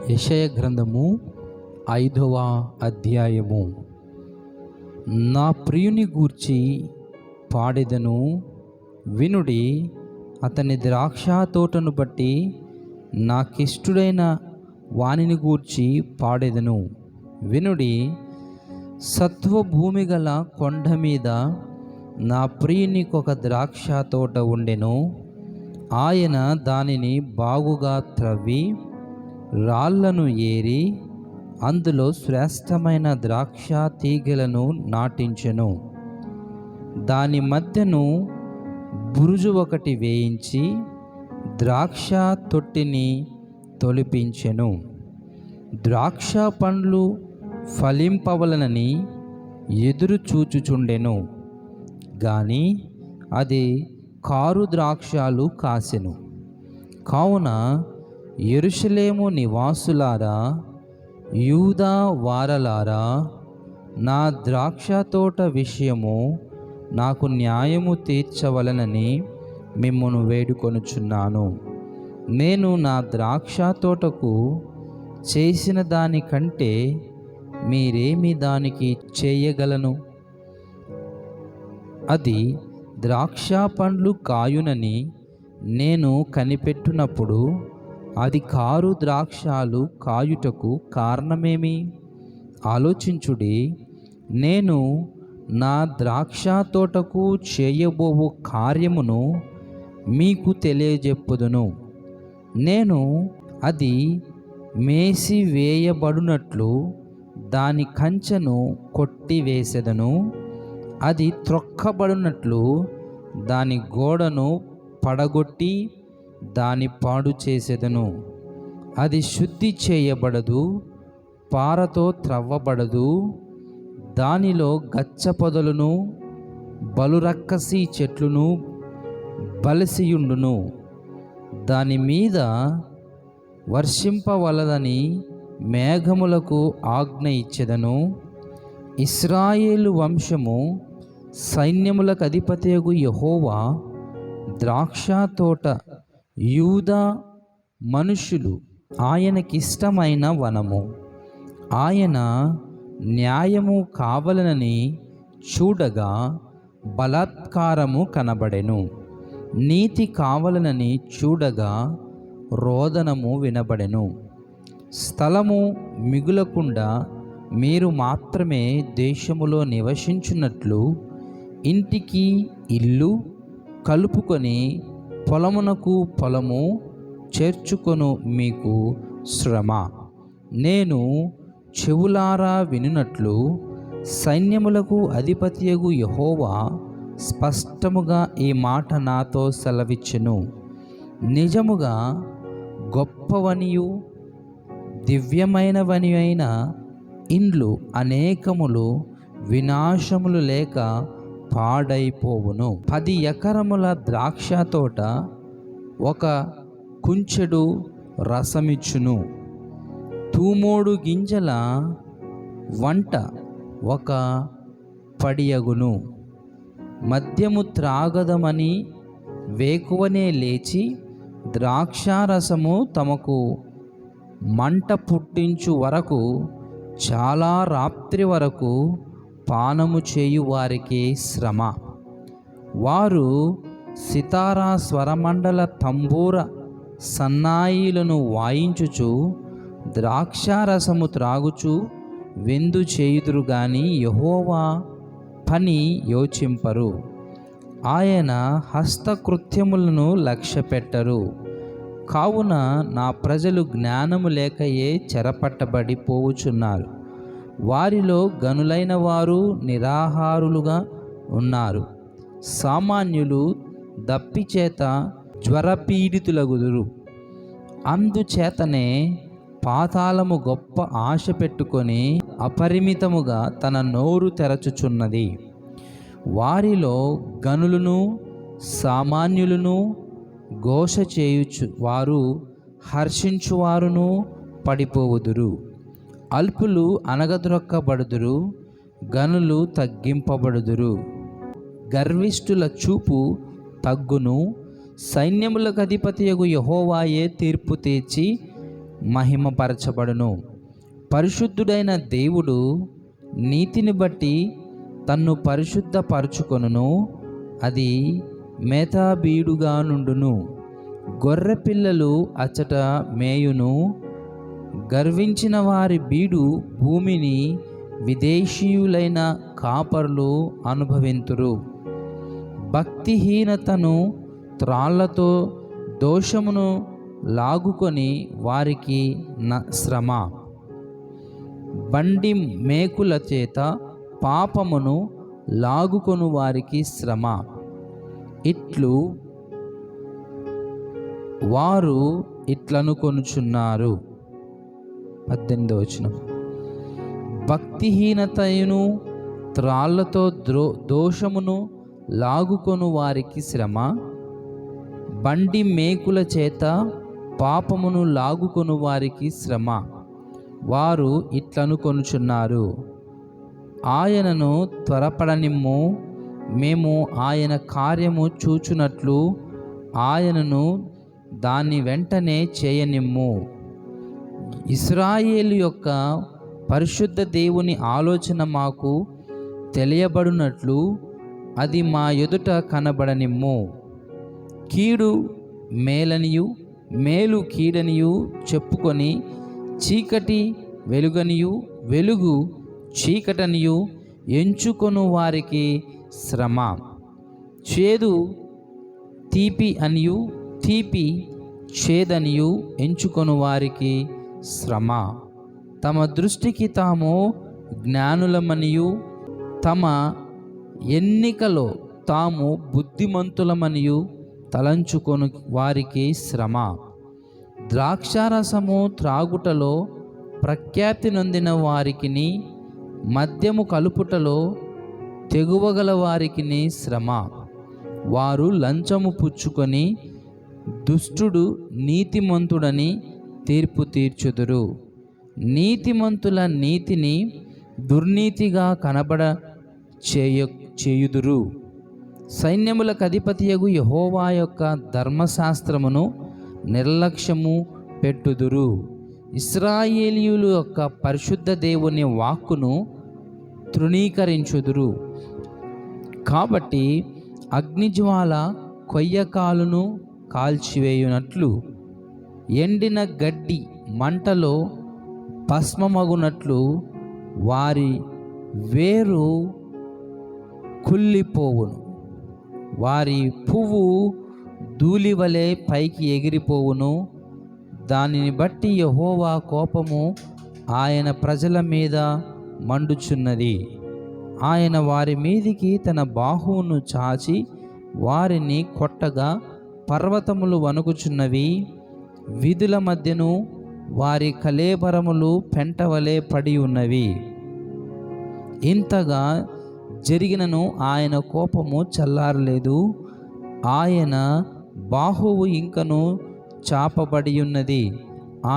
యెషయా గ్రంథము 5వ అధ్యాయము. నా ప్రియుని గూర్చి పాడెదను వినుడి, అతని ద్రాక్ష తోటను బట్టి నాకిష్టుడైన వానిని గూర్చి పాడెదను వినుడి. సత్వభూమి గల కొండ మీద నా ప్రియునికొక ద్రాక్ష తోట ఉండెను. ఆయన దానిని బాగుగా త్రవ్వి రాళ్లను ఏరి అందులో శ్రేష్టమైన ద్రాక్ష తీగలను నాటించెను. దాని మధ్యను బురుజు ఒకటి వేయించి ద్రాక్ష తొట్టిని తొలిపించెను. ద్రాక్ష పండ్లు ఫలింపవలనని ఎదురు చూచుచుండెను, గాని అది కారు ద్రాక్షాలు కాసెను. కావున యెరూషలేము నివాసులారా, యూదా వారలారా, నా ద్రాక్ష తోట విషయము నాకు న్యాయము తీర్చవలనని మిమ్మును వేడుకొనుచున్నాను. నేను నా ద్రాక్ష తోటకు చేసిన దానికంటే మీరేమి దానికి చేయగలను? అది ద్రాక్ష పండ్లు కాయునని నేను కనిపెట్టునప్పుడు అది కారు ద్రాక్షాలు కాయుటకు కారణమేమి? ఆలోచించుడి. నేను నా ద్రాక్ష తోటకు చేయబోవు కార్యమును మీకు తెలియజెప్పుదును. నేను అది మేసివేయబడినట్లు దాని కంచెను కొట్టివేసెదను. అది త్రొక్కబడినట్లు దాని గోడను పడగొట్టి దాని పాడు చేసెదను. అది శుద్ధి చేయబడదు, పారతో త్రవ్వబడదు. దానిలో గచ్చ పొదలను బలురక్కసి చెట్లును బలసియుండును. దాని మీద వర్షింపవలదని మేఘములకు ఆజ్ఞ ఇచ్చెదను. ఇశ్రాయేలు వంశము సైన్యములకు అధిపతియగు యెహోవా ద్రాక్ష తోట, యూదా మనుషులు ఆయనకిష్టమైన వనము. ఆయన న్యాయము కావలనని చూడగా బలాత్కారము కనబడెను. నీతి కావలనని చూడగా రోదనము వినబడెను. స్థలము మిగులకుండా మీరు మాత్రమే దేశములో నివసించున్నట్లు ఇంటికి ఇల్లు కలుపుకొని పొలమునకు పొలము చేర్చుకొను మీకు శ్రమ. నేను చెవులారా వినున్నట్లు సైన్యములకు అధిపతియగు యెహోవా స్పష్టముగా ఈ మాట నాతో సెలవిచ్చెను. నిజముగా గొప్పవనియు దివ్యమైనవని అయిన ఇండ్లు అనేకములు వినాశములు లేక పాడైపోవును. 10 ఎకరముల ద్రాక్ష తోట ఒక కుంచెడు రసమిచ్చును. తూమోడు గింజల వంట ఒక పడియగును. మద్యము త్రాగదమని వేకువనే లేచి ద్రాక్షారసము తమకు మంట పుట్టించు వరకు, చాలా రాత్రి వరకు పానము చేయు వారికి శ్రమ. వారు సితారా స్వరమండల తంబూర సన్నాయిలను వాయించుచు ద్రాక్షారసము త్రాగుచు విందు చేయుదురు గాని యెహోవా పని యోచింపరు. ఆయన హస్తకృత్యములను లక్ష్యపెట్టరు. కావున నా ప్రజలు జ్ఞానము లేకయే చెరపట్టబడి పోవుచున్నారు. వారిలో గనులైన వారు నిరాహారులుగా ఉన్నారు. సామాన్యులు దప్పిచేత జ్వరపీడితులగుదురు. అందుచేతనే పాతాళము గొప్ప ఆశ పెట్టుకొని అపరిమితముగా తన నోరు తెరచుచున్నది. వారిలో గనులను సామాన్యులను ఘోష చేయుచు వారు హర్షించువారును పడిపోవుదురు. అల్పులు అనగద్రొక్కబడుదురు, గనులు తగ్గింపబడుదురు. గర్విష్ఠుల చూపు తగ్గును. సైన్యములకు అధిపతియగు యెహోవాయే తీర్పు తీర్చి మహిమపరచబడును. పరిశుద్ధుడైన దేవుడు నీతిని బట్టి తన్ను పరిశుద్ధపరచుకొనును, అది మేతాబీడుగా నుండును. గొర్రె పిల్లలు అచ్చట మేయును, గర్వించిన వారి బీడు భూమిని విదేశీయులైన కాపరులు అనుభవింతురు. భక్తిహీనతను త్రాళ్లతో దోషమును లాగుకొని వారికి శ్రమ. బండి మేకుల చేత పాపమును లాగుకొను వారికి శ్రమ. ఇట్లు వారు ఇట్లనుకొనుచున్నారు. 18వ వచనం. భక్తిహీనతయును త్రాళ్లతో దోషమును లాగుకొను వారికి శ్రమ. బండి మేకుల చేత పాపమును లాగుకొను వారికి శ్రమ. వారు ఇట్లనుకొనుచున్నారు, ఆయనను త్వరపడనిమ్ము, మేము ఆయన కార్యము చూచునట్లు ఆయనను దాన్ని వెంటనే చేయనిమ్ము. ఇశ్రాయేలు యొక్క పరిశుద్ధ దేవుని ఆలోచన మాకు తెలియబడినట్లు అది మా ఎదుట కనబడనిమ్ము. కీడు మేలనియు మేలు కీడనియు చెప్పుకొని చీకటి వెలుగనియు వెలుగు చీకటనియు ఎంచుకొను వారికి శ్రమ. చేదు తీపి అనియు తీపి చేదనియు ఎంచుకొను వారికి శ్రమ. తమ దృష్టికి తాము జ్ఞానులమనియు తమ ఎన్నికలో తాము బుద్ధిమంతులమనియు తలంచుకొను వారికి శ్రమ. ద్రాక్షారసము త్రాగుటలో ప్రఖ్యాతి నొందిన వారికిని మద్యము కలుపుటలో తెగువగల వారికిని శ్రమ. వారు లంచము పుచ్చుకొని దుష్టుడు నీతిమంతుడని తీర్పు తీర్చుదురు. నీతిమంతుల నీతిని దుర్నీతిగా కనబడ చేయుదురు. సైన్యములకు అధిపతియగు యెహోవా యొక్క ధర్మశాస్త్రమును నిర్లక్ష్యము పెట్టుదురు. ఇశ్రాయేలీయుల యొక్క పరిశుద్ధ దేవుని వాక్కును తృణీకరించుదురు. కాబట్టి అగ్నిజ్వాల కొయ్యకాలును కాల్చివేయునట్లు ఎండిన గడ్డి మంటలో భస్మమగునట్లు వారి వేరు కుళ్ళిపోవును, వారి పువ్వు ధూళివలె పైకి ఎగిరిపోవును. దానిని బట్టి యెహోవా కోపము ఆయన ప్రజల మీద మండుచున్నది. ఆయన వారి మీదికి తన బాహువును చాచి వారిని కొట్టగా పర్వతములు వణుకుచున్నవి. వీధుల మధ్యను వారి కళేబరములు పెంటవలే పడి ఉన్నవి. ఇంతగా జరిగినను ఆయన కోపము చల్లారలేదు, ఆయన బాహువు ఇంకను చాపబడి ఉన్నది.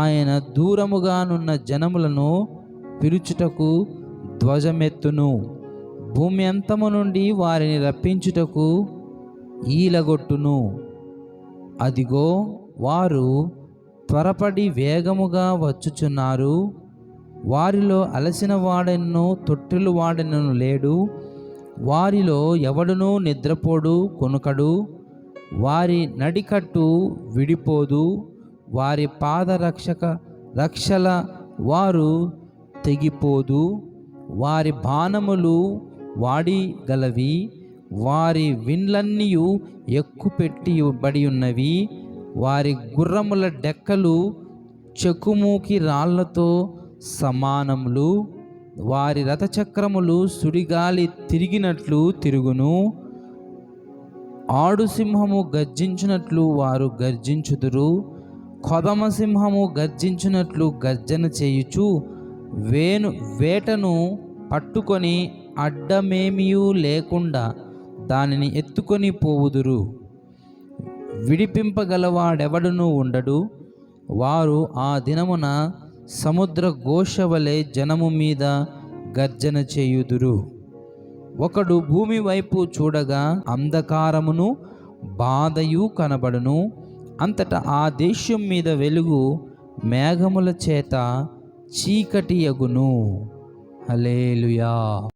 ఆయన దూరముగానున్న జనములను పిలుచుటకు ధ్వజమెత్తును, భూమి అంతము నుండి వారిని రప్పించుటకు ఈలగొట్టును. అదిగో వారు త్వరపడి వేగముగా వచ్చుచున్నారు. వారిలో అలసిన వాడెన్నో తొట్టిలు వాడెన్నను లేడు. వారిలో ఎవడునూ నిద్రపోడు కొనుకడు. వారి నడికట్టు విడిపోదు. వారి రక్షల వారు తెగిపోదు. వారి బాణములు వాడిగలవి. వారి విండ్లన్నీయు ఎక్కుపెట్టిబడి ఉన్నవి. వారి గుర్రముల డెక్కలు చెకుమూకి రాళ్లతో సమానములు. వారి రథచక్రములు సుడిగాలి తిరిగినట్లు తిరుగును. ఆడు సింహము గర్జించినట్లు వారు గర్జించుదురు. కొదమ సింహము గర్జించినట్లు గర్జన చేయుచు వేటను పట్టుకొని అడ్డమేమియూ లేకుండా దానిని ఎత్తుకొని పోవుదురు. విడిపింపగలవాడెవడునూ ఉండడు. వారు ఆ దినమున సముద్ర ఘోష వలె జనము మీద గర్జన చేయుదురు. ఒకడు భూమి వైపు చూడగా అంధకారమును బాధయు కనబడును. అంతటా ఆ దేశం మీద వెలుగు మేఘముల చేత చీకటి యగును. హల్లెలూయా.